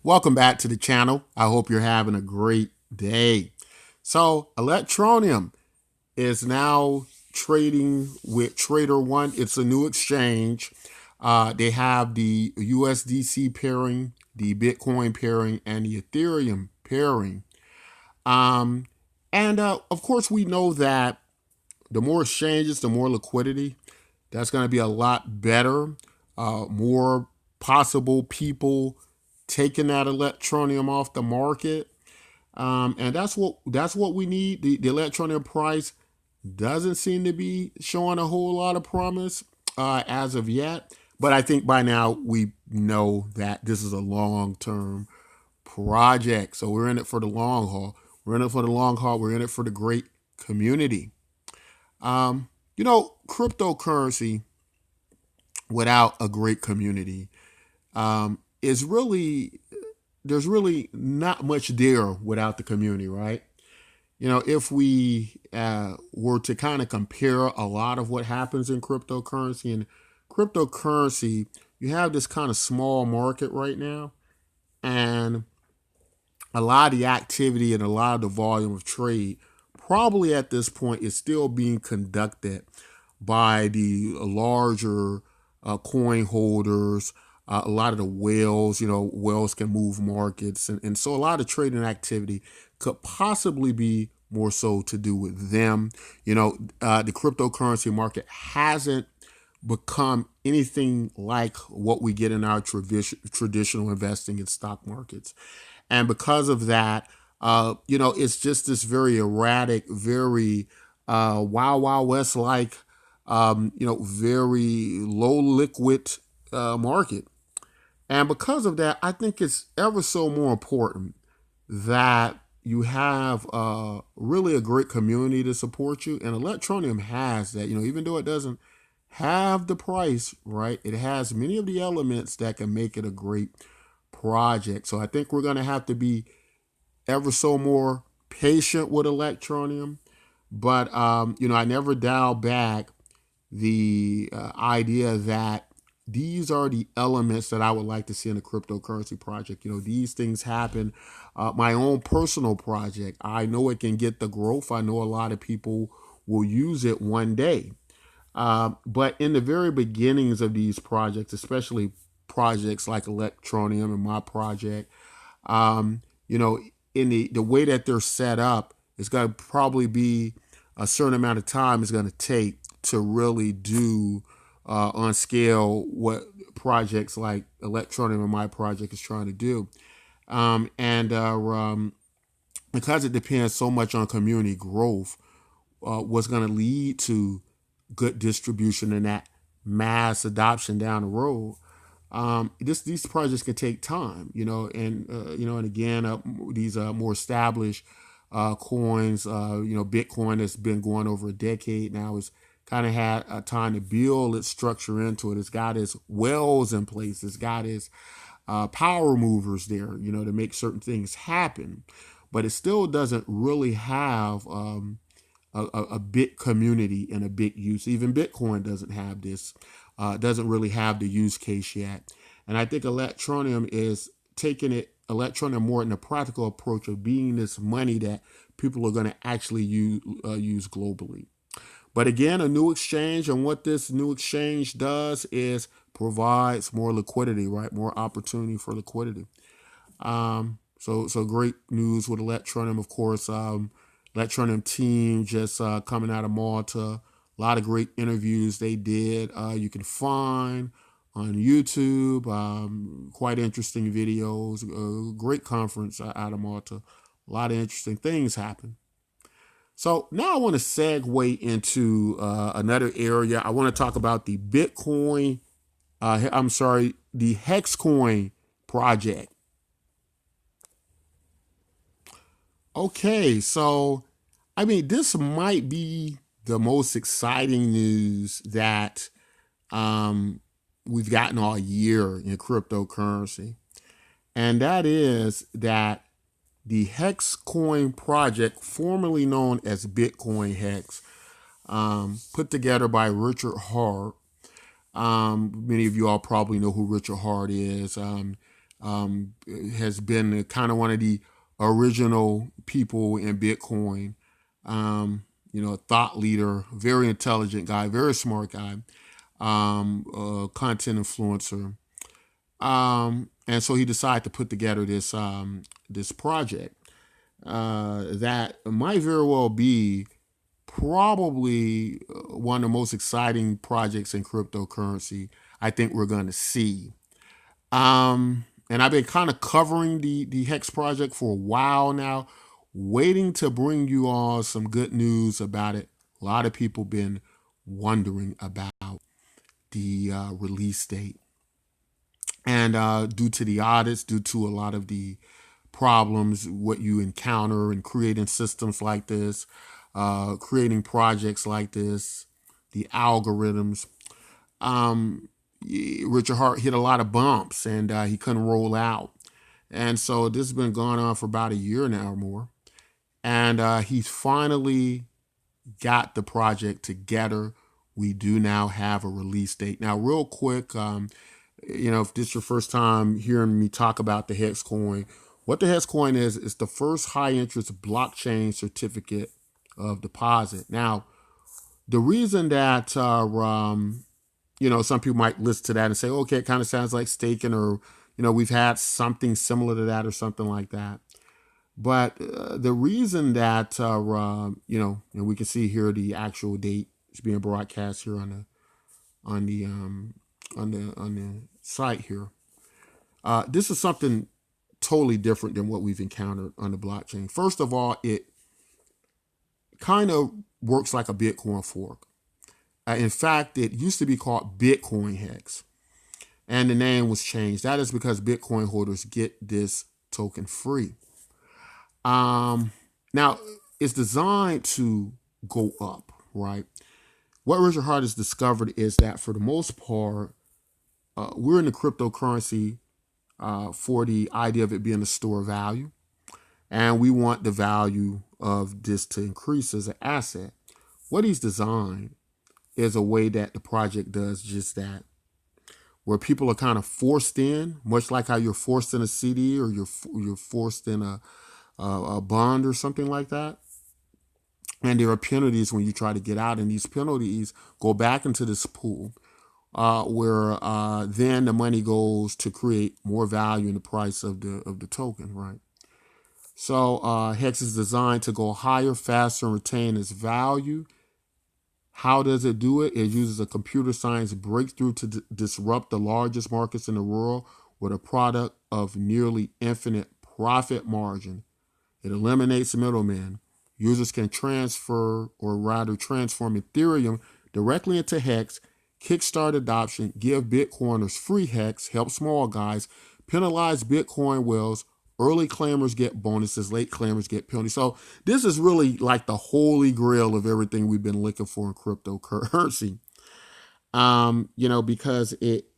Welcome back to the channel. I hope you're having a great day. So, Electroneum is now trading with Trader One. It's a new exchange. They have the USDC pairing, the Bitcoin pairing, and the Ethereum pairing. Um, and of course, we know that the more exchanges, the more liquidity. That's going to be a lot better. More possible people taking that Electroneum off the market. And that's what we need. The Electroneum price doesn't seem to be showing a whole lot of promise as of yet. But I think by now we know that this is a long-term project. So we're in it for the long haul. We're in it for the long haul. We're in it for the great community. Cryptocurrency without a great community is really there's really not much there without the community, right? If we were to kind of compare a lot of what happens in cryptocurrency, you have this kind of small market right now, and a lot of the activity and a lot of the volume of trade probably at this point is still being conducted by the larger coin holders, a lot of the whales. Whales can move markets. And so a lot of trading activity could possibly be more so to do with them. The cryptocurrency market hasn't become anything like what we get in our traditional investing in stock markets. And because of that, it's just this very erratic, very Wild Wild West like, very low liquid market. And because of that, I think it's ever so more important that you have really a great community to support you. And Electroneum has that, even though it doesn't have the price, right? It has many of the elements that can make it a great project. So I think we're going to have to be ever so more patient with Electroneum. But, I never dial back the idea that these are the elements that I would like to see in a cryptocurrency project. These things happen. My own personal project, I know it can get the growth. I know a lot of people will use it one day. But in the very beginnings of these projects, especially projects like Electroneum and my project, um, you know, in the way that they're set up, it's going to probably be a certain amount of time it's going to take to really do on scale what projects like Electroneum and my project is trying to do. And because it depends so much on community growth, what's going to lead to good distribution and that mass adoption down the road. These projects can take time, and again, these more established coins, Bitcoin has been going over a decade now. It's kind of had a time to build its structure into it. It's got its wells in place. It's got its power movers there, to make certain things happen. But it still doesn't really have a big community and a big use. Even Bitcoin doesn't have this, doesn't really have the use case yet. And I think Electroneum is taking Electroneum more in the practical approach of being this money that people are going to actually use globally. But again, a new exchange, and what this new exchange does is provides more liquidity, right? More opportunity for liquidity. So great news with Electroneum, of course. Electroneum team just coming out of Malta. A lot of great interviews they did. You can find on YouTube. Quite interesting videos. Great conference out of Malta. A lot of interesting things happen. So now I want to segue into another area. I want to talk about the Bitcoin. The Hexcoin project. Okay, so this might be the most exciting news that we've gotten all year in cryptocurrency, and that is that the Hexcoin project, formerly known as Bitcoin Hex, put together by Richard Hart. Many of you all probably know who Richard Hart is. has been kind of one of the original people in Bitcoin. A thought leader, very intelligent guy, very smart guy, content influencer. And so he decided to put together this project that might very well be probably one of the most exciting projects in cryptocurrency I think we're going to see. And I've been kind of covering the Hex project for a while now, waiting to bring you all some good news about it. A lot of people been wondering about the release date. And due to the audits, due to a lot of the problems, what you encounter in creating systems like this, creating projects like this, the algorithms, Richard Hart hit a lot of bumps and he couldn't roll out. And so this has been going on for about a year now or more. And he's finally got the project together. We do now have a release date. Now, real quick, if this is your first time hearing me talk about the Hex coin, what the Hex coin is the first high interest blockchain certificate of deposit. Now, the reason that some people might listen to that and say, okay, it kind of sounds like staking, or we've had something similar to that or something like that. But the reason that and we can see here the actual date is being broadcast here on the site here. This is something totally different than what we've encountered on the blockchain. First of all, it kind of works like a Bitcoin fork. In fact, it used to be called Bitcoin Hex, and the name was changed. That is because Bitcoin holders get this token free. Now, it's designed to go up, right? What Richard Hart has discovered is that for the most part, we're in the cryptocurrency for the idea of it being a store of value. And we want the value of this to increase as an asset. What he's designed is a way that the project does just that, where people are kind of forced in, much like how you're forced in a CD or you're forced in a bond or something like that. And there are penalties when you try to get out, and these penalties go back into this pool where then the money goes to create more value in the price of the token, right? So Hex is designed to go higher, faster, and retain its value. How does it do it? It uses a computer science breakthrough to disrupt the largest markets in the world with a product of nearly infinite profit margin. It eliminates the middlemen. Users can transform Ethereum directly into Hex, kickstart adoption, give Bitcoiners free Hex, help small guys, penalize Bitcoin whales. Early claimers get bonuses, late claimers get penalties. So this is really like the holy grail of everything we've been looking for in cryptocurrency. Because it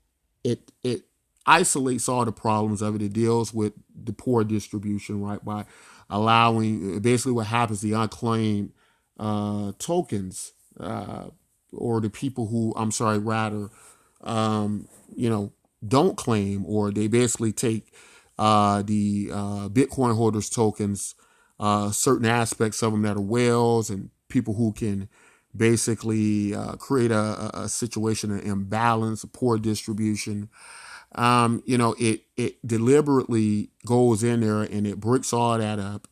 isolates all the problems of it. It deals with the poor distribution, right? By allowing, basically what happens, the unclaimed tokens, or the people who, don't claim, or they basically take the Bitcoin holders tokens, certain aspects of them that are whales, and people who can basically create a situation, an imbalance, a poor distribution. It deliberately goes in there and it breaks all that up.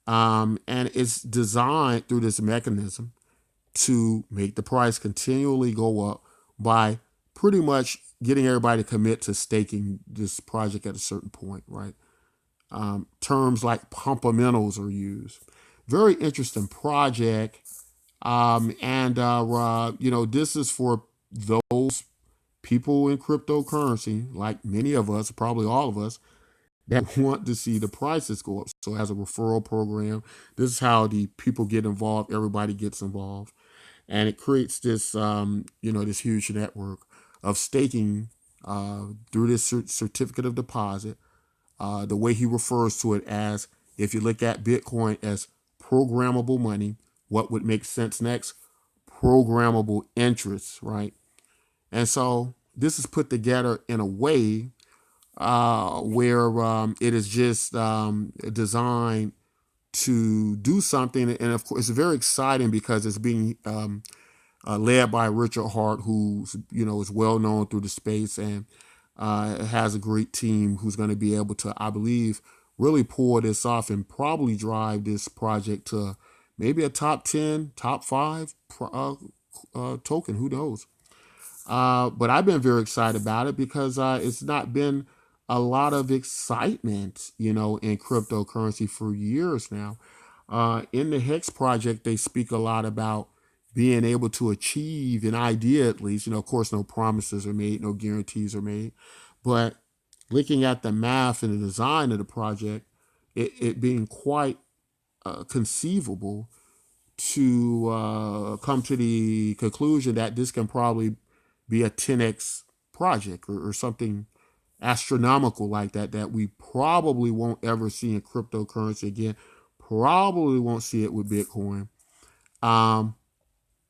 And it's designed through this mechanism to make the price continually go up by pretty much getting everybody to commit to staking this project at a certain point, right? Terms like pumpamentals are used. Very interesting project. This is for those people in cryptocurrency, like many of us, probably all of us, that want to see the prices go up. So it has a referral program. This is how the people get involved. Everybody gets involved. And it creates this, this huge network of staking through this certificate of deposit. The way he refers to it as, if you look at Bitcoin as programmable money, what would make sense next? Programmable interest, right? And so this is put together in a way where it is just designed to do something. And of course, it's very exciting because it's being led by Richard Hart, who's is well known through the space and has a great team who's going to be able to, I believe, really pull this off and probably drive this project to maybe a top 10, top 5 token. Who knows? But I've been very excited about it because it's not been a lot of excitement, in cryptocurrency for years now. In the Hex project, they speak a lot about being able to achieve an idea, at least. Of course, no promises are made, no guarantees are made. But looking at the math and the design of the project, it being quite conceivable to come to the conclusion that this can probably be a 10x project or something astronomical like that we probably won't ever see in cryptocurrency again. Probably won't see it with Bitcoin. Um,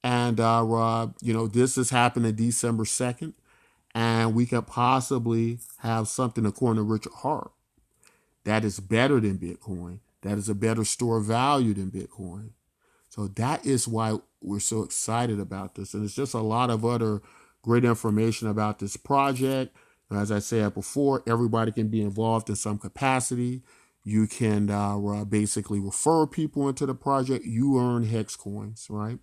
and this is happening December 2nd, and we could possibly have something, according to Richard Hart, that is better than Bitcoin. That is a better store of value than Bitcoin. So that is why we're so excited about this. And it's just a lot of other great information about this project. As I said before, everybody can be involved in some capacity. You can basically refer people into the project. You earn hex coins, right?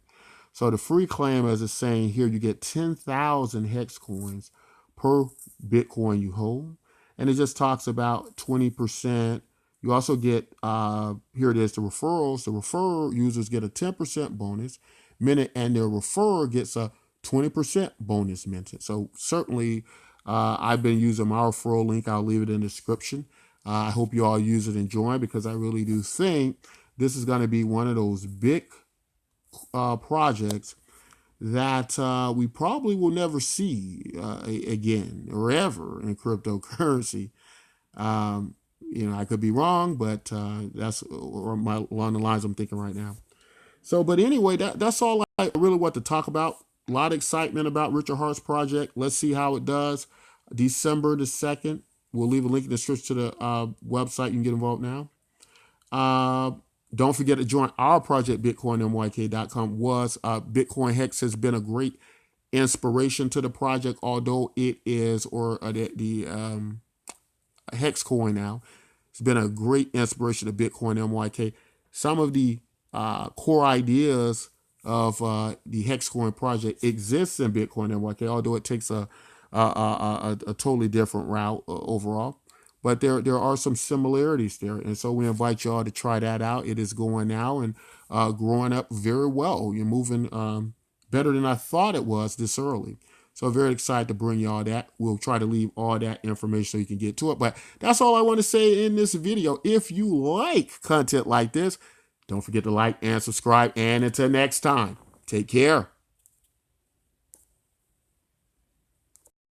So the free claim, as it's saying here, you get 10,000 hex coins per Bitcoin you hold. And it just talks about 20%. You also get, here it is, the referrals. The referrer users get a 10% bonus minute, and their referrer gets a 20% bonus minute. So certainly, I've been using my referral link. I'll leave it in the description. I hope you all use it and join, because I really do think this is going to be one of those big projects that we probably will never see again or ever in cryptocurrency. I could be wrong, but that's along the lines I'm thinking right now. So, but anyway, that's all I really want to talk about. A lot of excitement about Richard Hart's project. Let's see how it does. December the 2nd. We'll leave a link in the description to the website. You can get involved now. Uh, don't forget to join our project, BitcoinMYK.com. Bitcoin Hex has been a great inspiration to the project, although it is, or the Hex coin now. It's been a great inspiration to Bitcoin MYK. Some of the core ideas of the Hex coin project exists in Bitcoin MYK, although it takes a totally different route overall. But there are some similarities there. And so we invite y'all to try that out. It is going now and growing up very well. You're moving better than I thought it was this early. So very excited to bring y'all that. We'll try to leave all that information so you can get to it. But that's all I want to say in this video. If you like content like this, don't forget to like and subscribe. And until next time, take care.